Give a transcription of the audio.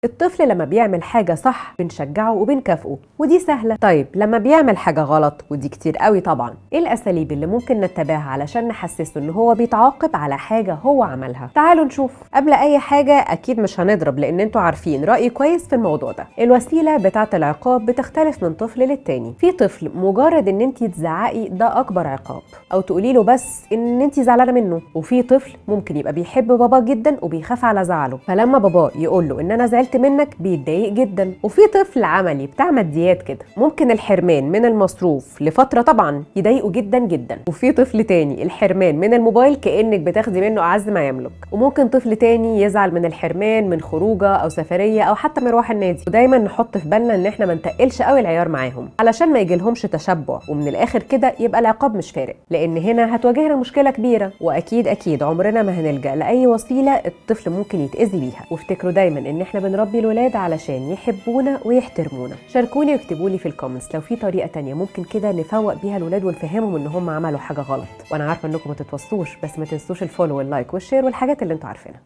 الطفل لما بيعمل حاجة صح بنشجعه وبنكافئه، ودي سهلة. طيب لما بيعمل حاجة غلط، ودي كتير قوي طبعا، ايه الأساليب اللي ممكن نتبعها علشان نحسسه ان هو بيتعاقب على حاجة هو عملها؟ تعالوا نشوف. قبل اي حاجة اكيد مش هنضرب، لان انتوا عارفين رأيي كويس في الموضوع ده. الوسيلة بتاعة العقاب بتختلف من طفل للتاني. في طفل مجرد ان انتي تزعقي ده اكبر عقاب، او تقولي له بس ان انتي زعلانة منه. وفي طفل ممكن يبقى بيحب باباه جدا وبيخاف على زعله، فلما باباه يقول له ان انا زعلت منك بيتضايق جدا. وفي طفل عملي بتاع ماديات كده، ممكن الحرمان من المصروف لفتره طبعا يضايقه جدا جدا. وفي طفل تاني الحرمان من الموبايل كانك بتاخدي منه اعز ما يملك. وممكن طفل تاني يزعل من الحرمان من خروجه او سفريه او حتى مروح النادي. ودايما نحط في بالنا ان احنا ما نتقلش قوي العيار معاهم علشان ما يجيلهمش تشبع، ومن الاخر كده يبقى العقاب مش فارق، لان هنا هتواجهنا مشكله كبيره. واكيد عمرنا ما هنلجأ لاي وسيله الطفل ممكن يتأذي بيها. وافتكروا دايما ان احنا بنربي الولاد علشان يحبونا ويحترمونا. شاركوني واكتبوا لي في الكومنتس لو في طريقة تانية ممكن كده نفوق بيها الولاد ونفهمهم ان هم عملوا حاجة غلط. وانا عارفة انكم ما تتوصوش، بس ما تنسوش الفولو واللايك والشير والحاجات اللي انتوا عارفينها.